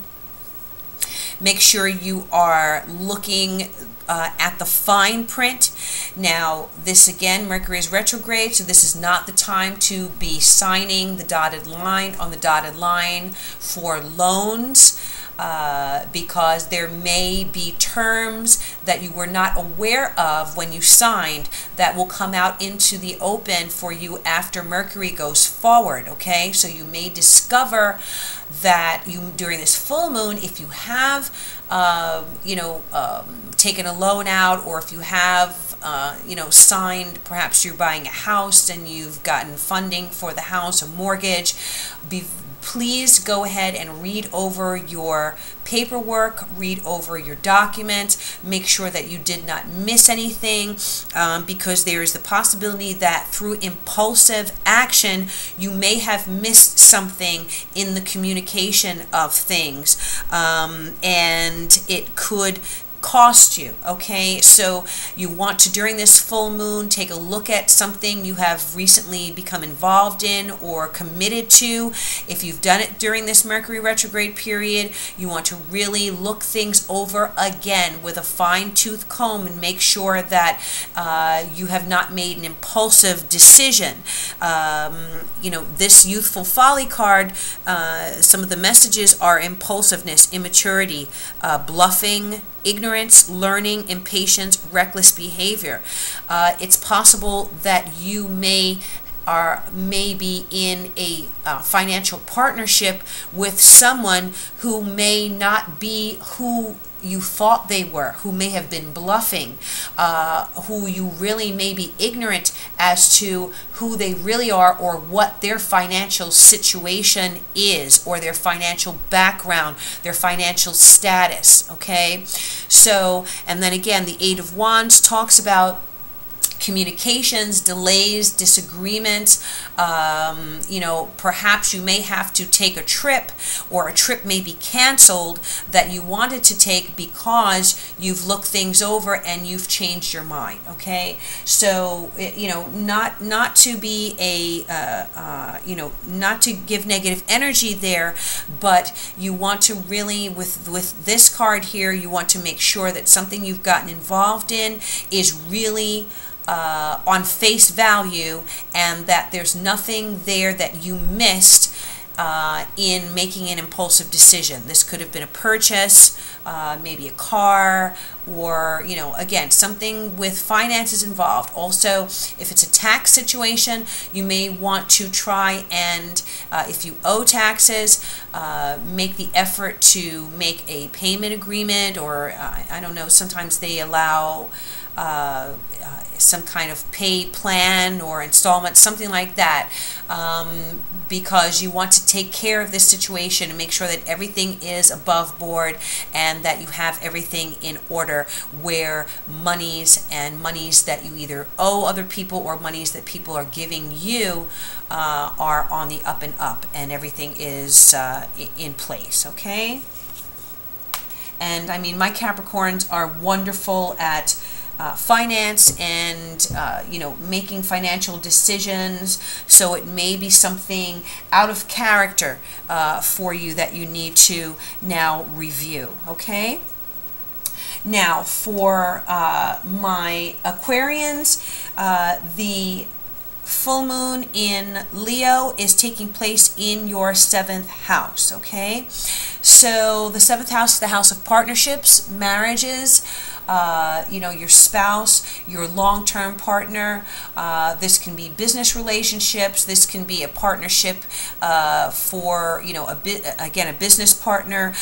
A: Make sure you are looking at the fine print. Now, this again, Mercury is retrograde, so this is not the time to be signing the dotted line on the dotted line for loans. because there may be terms that you were not aware of when you signed that will come out into the open for you after Mercury goes forward, okay? So you may discover that during this full moon, if you have taken a loan out, or if you have signed, perhaps you're buying a house and you've gotten funding for the house, a mortgage, please go ahead and read over your paperwork, read over your documents, make sure that you did not miss anything, because there is the possibility that through impulsive action you may have missed something in the communication of things, and it could cost you, okay? So you want to, during this full moon, take a look at something you have recently become involved in or committed to. If you've done it during this Mercury retrograde period, you want to really look things over again with a fine-tooth comb and make sure that you have not made an impulsive decision. This youthful folly card, some of the messages are impulsiveness, immaturity, bluffing, ignorance, learning, impatience, reckless behavior. It's possible that you may be in a financial partnership with someone who may not be who you thought they were, who may have been bluffing, who you really may be ignorant as to who they really are or what their financial situation is, or their financial background, their financial status, okay? So, and then again, the Eight of Wands talks about communications, delays, disagreements. Perhaps you may have to take a trip, or a trip may be canceled that you wanted to take because you've looked things over and you've changed your mind, okay? So, not to be not to give negative energy there, but you want to really, with this card here, you want to make sure that something you've gotten involved in is really on face value, and that there's nothing there that you missed in making an impulsive decision. This could have been a purchase, maybe a car, or again, something with finances involved. Also, if it's a tax situation, you may want to try and if you owe taxes, make the effort to make a payment agreement, or I don't know, sometimes they allow some kind of pay plan or installment, something like that, because you want to take care of this situation and make sure that everything is above board and that you have everything in order, where monies that you either owe other people or monies that people are giving you are on the up and up, and everything is in place, okay? And I mean, my Capricorns are wonderful at finance and making financial decisions, so it may be something out of character for you that you need to now review, okay? Now, for my Aquarians, the full moon in Leo is taking place in your 7th house, okay? So the 7th house is the house of partnerships, marriages, your spouse, your long-term partner. This can be business relationships. This can be a partnership for, a business partner,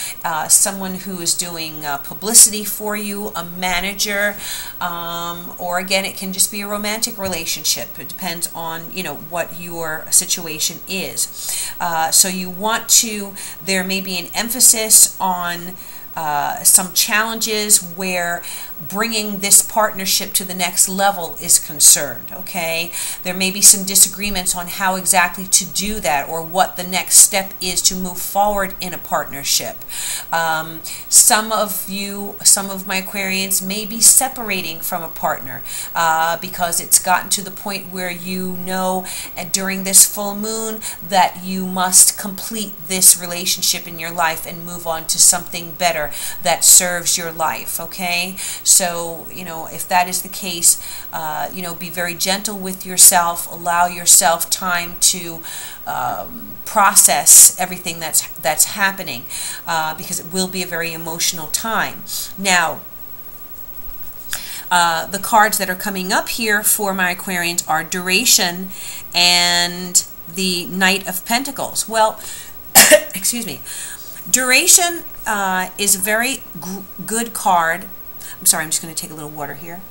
A: someone who is doing publicity for you, a manager, or again, it can just be a romantic relationship. It depends on, what your situation is. So you want to, there may be an emphasis on some challenges where bringing this partnership to the next level is concerned, okay? There may be some disagreements on how exactly to do that, or what the next step is to move forward in a partnership. Some of my Aquarians may be separating from a partner because it's gotten to the point where during this full moon that you must complete this relationship in your life and move on to something better that serves your life, okay? So, you know, if that is the case, you know, be very gentle with yourself. Allow yourself time to process everything that's happening, because it will be a very emotional time. Now, the cards that are coming up here for my Aquarians are duration and the Knight of Pentacles. Well, excuse me. Duration is a very good card. I'm sorry, I'm just going to take a little water here.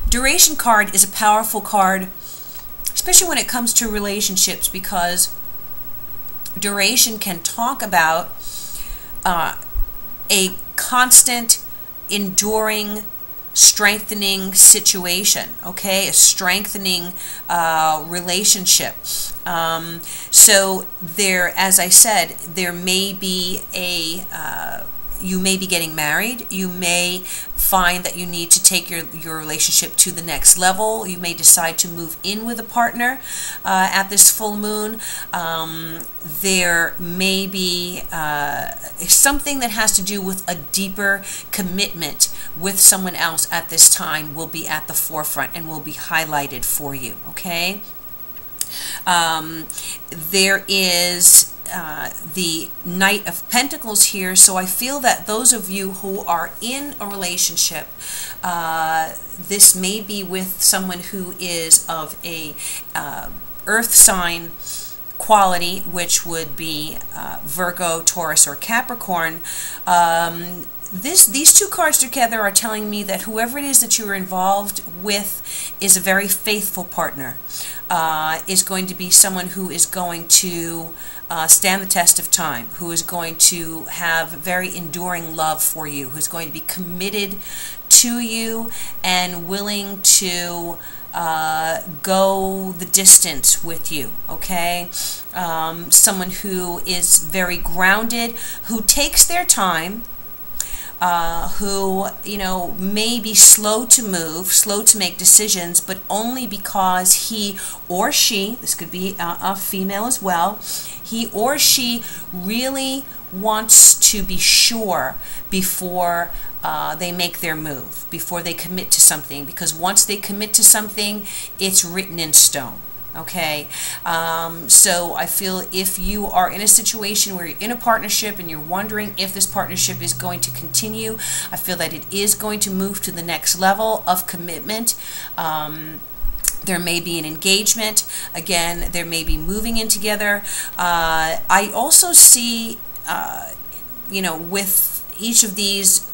A: Duration card is a powerful card, especially when it comes to relationships, because duration can talk about a constant, enduring, strengthening situation, okay? A strengthening relationship. So there, as I said, there may be you may be getting married. You may find that you need to take your relationship to the next level. You may decide to move in with a partner at this full moon. There may be something that has to do with a deeper commitment with someone else at this time will be at the forefront and will be highlighted for you, okay? There is the Knight of Pentacles here, so I feel that those of you who are in a relationship, this may be with someone who is of a earth sign quality, which would be Virgo, Taurus, or Capricorn. These two cards together are telling me that whoever it is that you are involved with is a very faithful partner, is going to be someone who is going to stand the test of time, who is going to have very enduring love for you, who's going to be committed to you and willing to go the distance with you, okay? Someone who is very grounded, who takes their time, who, you know, may be slow to move, slow to make decisions, but only because he or she, this could be a female as well, he or she really wants to be sure before they make their move, before they commit to something, because once they commit to something, it's written in stone. Okay, so I feel if you are in a situation where you're in a partnership and you're wondering if this partnership is going to continue, I feel that it is going to move to the next level of commitment. There may be an engagement. Again, there may be moving in together. I also see, you know, with each of these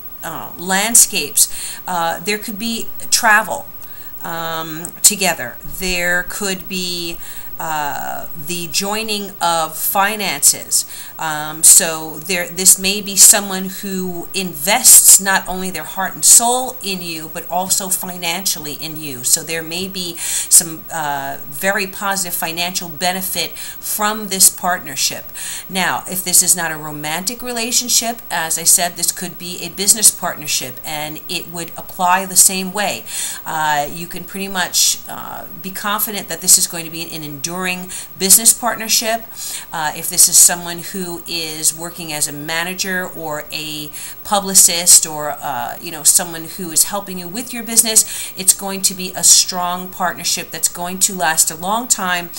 A: landscapes, there could be travel together. There could be the joining of finances. So this may be someone who invests not only their heart and soul in you, but also financially in you. So there may be some very positive financial benefit from this partnership. Now, if this is not a romantic relationship, as I said, this could be a business partnership, and it would apply the same way. You can pretty much be confident that this is going to be an enduring business partnership. If this is someone who is working as a manager or a publicist, or you know, someone who is helping you with your business, it's going to be a strong partnership that's going to last a long time.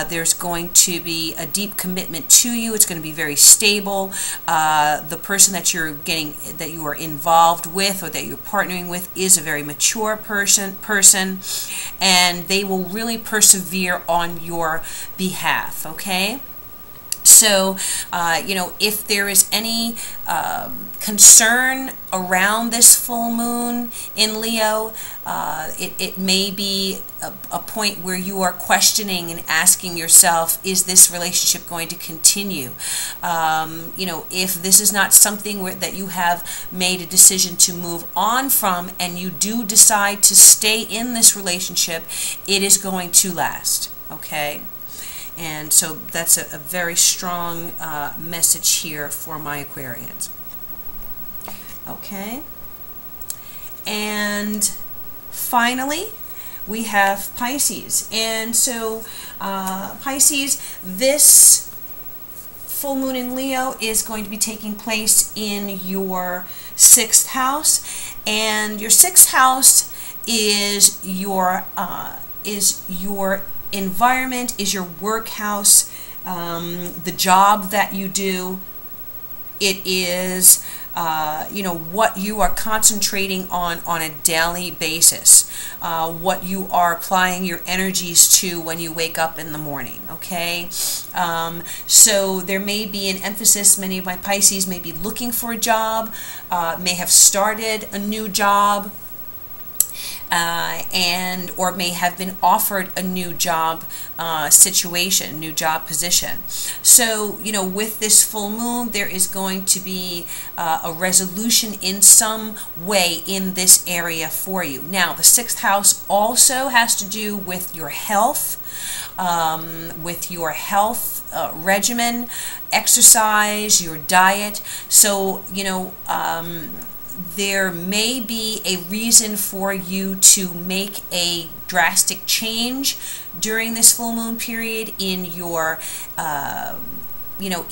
A: There's going to be a deep commitment to you. It's going to be very stable. The person that you are involved with or that you're partnering with is a very mature person, and they will really persevere on your behalf, okay? So, you know, if there is any concern around this full moon in Leo, it may be a point where you are questioning and asking yourself, is this relationship going to continue? You know, if this is not something that you have made a decision to move on from, and you do decide to stay in this relationship, it is going to last, okay? And so that's a very strong message here for my Aquarians. Okay. And finally, we have Pisces. And so Pisces, this full moon in Leo is going to be taking place in your 6th house, and your 6th house is your environment, is your work house, the job that you do. It is what you are concentrating on a daily basis, what you are applying your energies to when you wake up in the morning, okay? So there may be an emphasis, many of my Pisces may be looking for a job, may have started a new job, or may have been offered a new job situation, new job position. So, with this full moon, there is going to be a resolution in some way in this area for you. Now, the 6th house also has to do with your health, regimen, exercise, your diet. So, there may be a reason for you to make a drastic change during this full moon period in your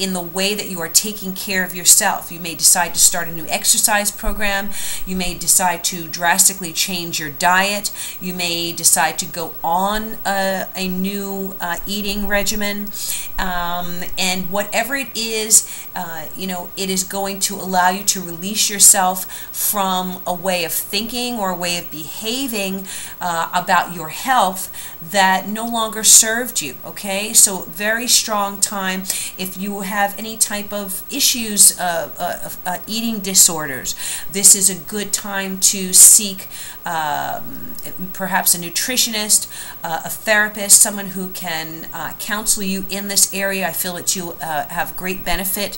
A: in the way that you are taking care of yourself. You may decide to start a new exercise program. You may decide to drastically change your diet. You may decide to go on a new eating regimen. And whatever it is, it is going to allow you to release yourself from a way of thinking or a way of behaving about your health that no longer served you, okay? So very strong time. If you have any type of issues, eating disorders, this is a good time to seek perhaps a nutritionist, a therapist, someone who can counsel you in this area. I feel that you have great benefit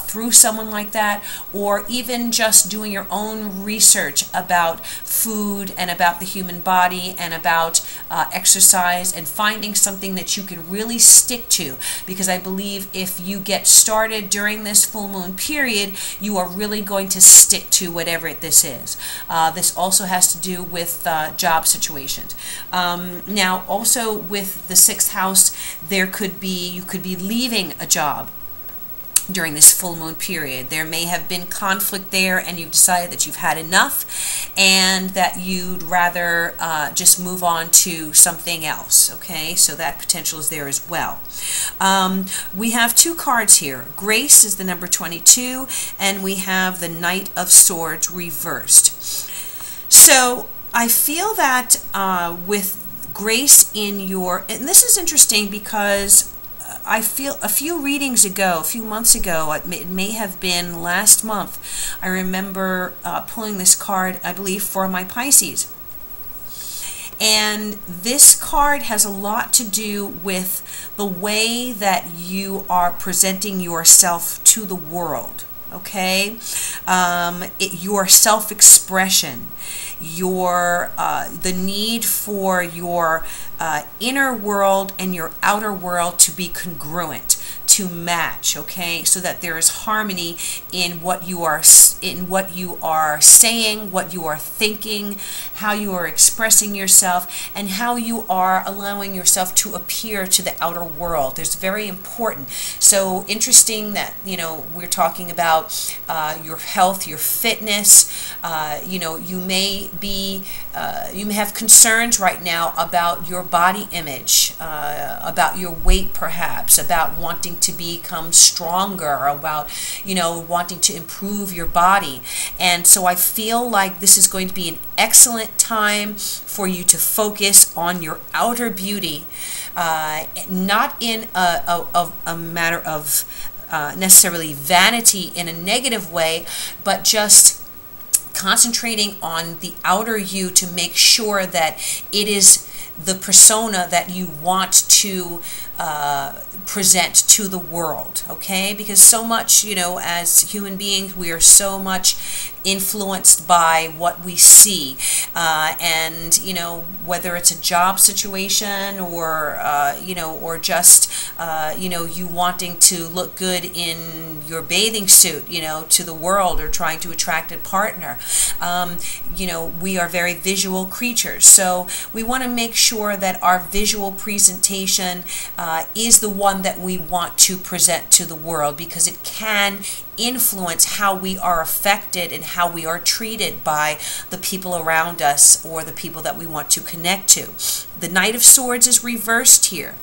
A: through someone like that, or even just doing your own research about food and about the human body and about exercise, and finding something that you can really stick to, because I believe if you get started during this full moon period, you are really going to stick to whatever this is. This also has to do with job situations. Now, also with the 6th house, you could be leaving a job during this full moon period. There may have been conflict there, and you've decided that you've had enough and that you'd rather just move on to something else, okay? So that potential is there as well. We have 2 cards here. Grace is the number 22, and we have the Knight of Swords reversed. So I feel that with Grace in your, and this is interesting because I feel a few readings ago, a few months ago, it may have been last month, I remember pulling this card, I believe, for my Pisces. And this card has a lot to do with the way that you are presenting yourself to the world, okay? Your self-expression, the need for your inner world and your outer world to be congruent, to match, okay, so that there is harmony in what you are saying, what you are thinking, how you are expressing yourself, and how you are allowing yourself to appear to the outer world. It's very important. So interesting that we're talking about your health, your fitness. You may have concerns right now about your body image, about your weight, perhaps, about wanting to become stronger, about wanting to improve your body. And so I feel like this is going to be an excellent time for you to focus on your outer beauty, not in a matter of necessarily vanity in a negative way, but just concentrating on the outer you to make sure that it is the persona that you want to present to the world, okay? Because so much, as human beings, we are so much influenced by what we see, and whether it's a job situation or or just you wanting to look good in your bathing suit, to the world, or trying to attract a partner. We are very visual creatures, so we want to make sure that our visual presentation is the one that we want to present to the world, because it can influence how we are affected and how we are treated by the people around us or the people that we want to connect to. The Knight of Swords is reversed here.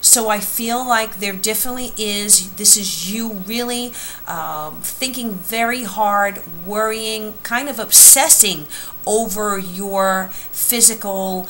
A: So I feel like there definitely is, this is you really thinking very hard, worrying, kind of obsessing over your physical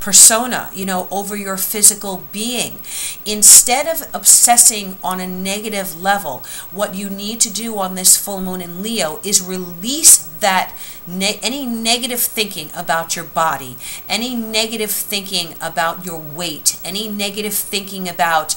A: persona, you know, over your physical being. Instead of obsessing on a negative level, what you need to do on this full moon in Leo is release that any negative thinking about your body, any negative thinking about your weight, any negative thinking about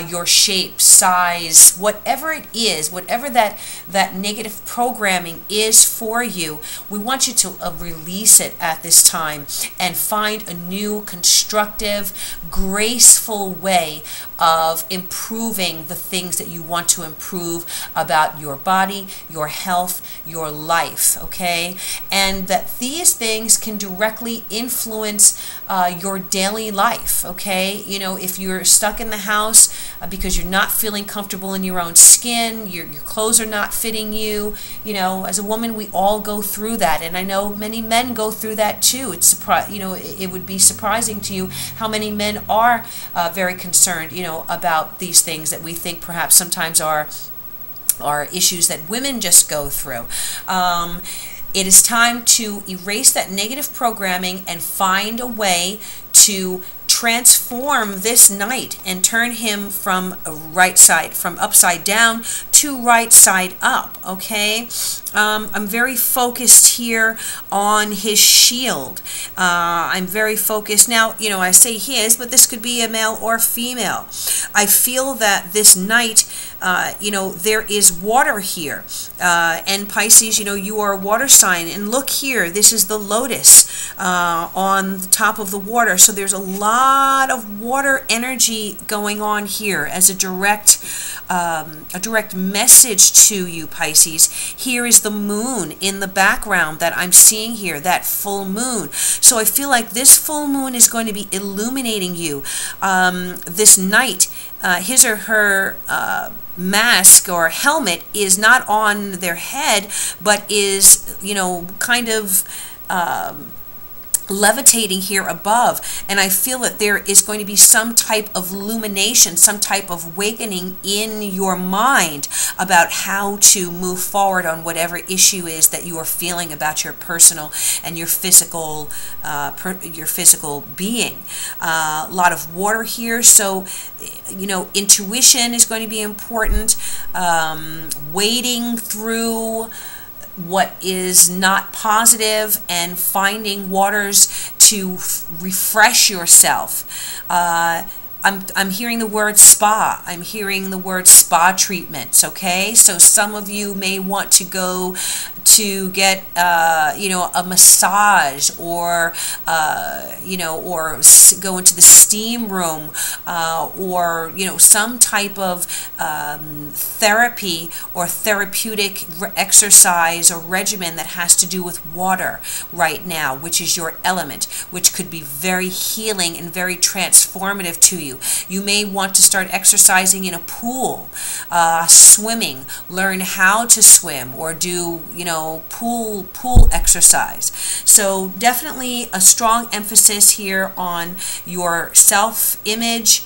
A: your shape, size, whatever it is, whatever that negative programming is for you, we want you to release it at this time and find a new, constructive, graceful way of improving the things that you want to improve about your body, your health, your life, okay? And that these things can directly influence your daily life, okay? You know, if you're stuck in the house because you're not feeling comfortable in your own skin, your clothes are not fitting you, you know, as a woman, we all go through that. And I know many men go through that too. It's you know, it would be surprising to you how many men are very concerned, you know, about these things that we think perhaps sometimes are issues that women just go through. It is time to erase that negative programming and find a way to transform this knight and turn him from right side, from upside down to right side up, okay? I'm very focused here on his shield. I'm very focused. Now, you know, I say his, but this could be a male or female. I feel that this knight, you know, there is water here. And Pisces, you know, you are a water sign. And look here, this is the lotus on the top of the water. So there's a lot of water energy going on here as a direct message to you, Pisces. Here is the moon in the background that I'm seeing here, that full moon. So I feel like this full moon is going to be illuminating you. This knight, his or her mask or helmet is not on their head, but is, you know, kind of levitating here above, and I feel that there is going to be some type of illumination, some type of awakening in your mind about how to move forward on whatever issue is that you are feeling about your personal and your physical being. A lot of water here, so you know, intuition is going to be important. Wading through what is not positive and finding waters to refresh yourself. I'm hearing the word spa. I'm hearing the word spa treatments, okay? So some of you may want to go to get, you know, a massage, or, you know, or go into the steam room, or, you know, some type of therapy or therapeutic exercise or regimen that has to do with water right now, which is your element, which could be very healing and very transformative to you. You may want to start exercising in a pool, swimming, learn how to swim, or do, you know, pool exercise. So definitely a strong emphasis here on your self-image,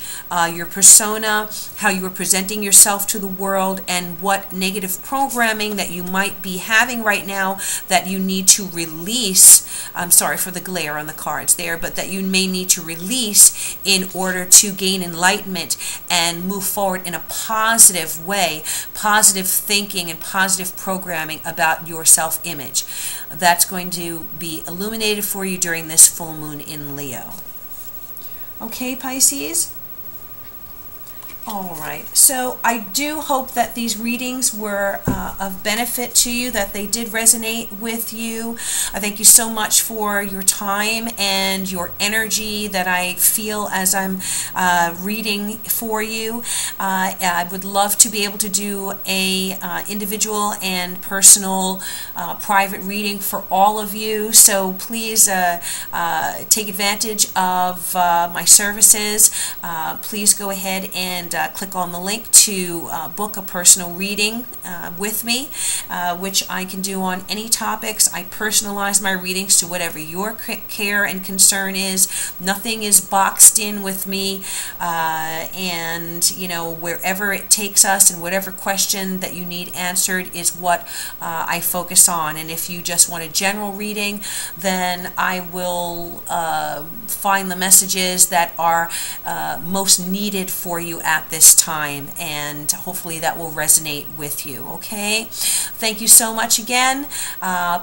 A: your persona, how you are presenting yourself to the world, and what negative programming that you might be having right now that you need to release. I'm sorry for the glare on the cards there, but that you may need to release in order to gain enlightenment and move forward in a positive way, positive thinking and positive programming about your self-image. That's going to be illuminated for you during this full moon in Leo. Okay, Pisces? All right, so I do hope that these readings were of benefit to you, that they did resonate with you. I thank you so much for your time and your energy that I feel as I'm reading for you. I would love to be able to do a individual and personal private reading for all of you, so please take advantage of my services. Please go ahead and click on the link to book a personal reading with me, which I can do on any topics. I personalize my readings to whatever your care and concern is. Nothing is boxed in with me, and you know, wherever it takes us and whatever question that you need answered is what I focus on. And if you just want a general reading, then I will find the messages that are most needed for you at this time, and hopefully that will resonate with you. Okay, thank you so much again.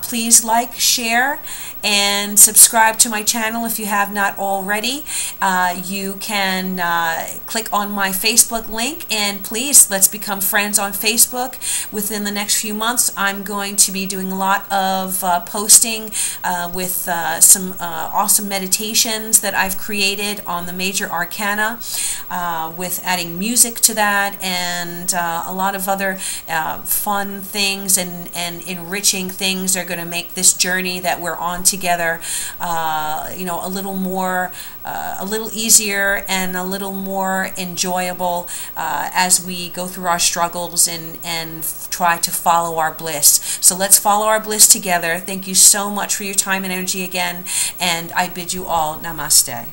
A: Please like, share, and subscribe to my channel if you have not already. You can click on my Facebook link, and please, let's become friends on Facebook. Within the next few months, I'm going to be doing a lot of posting with some awesome meditations that I've created on the major arcana, with adding music to that, and a lot of other fun things and enriching things are going to make this journey that we're on together, you know, a little more, a little easier and a little more enjoyable as we go through our struggles and try to follow our bliss. So let's follow our bliss together. Thank you so much for your time and energy again, and I bid you all namaste.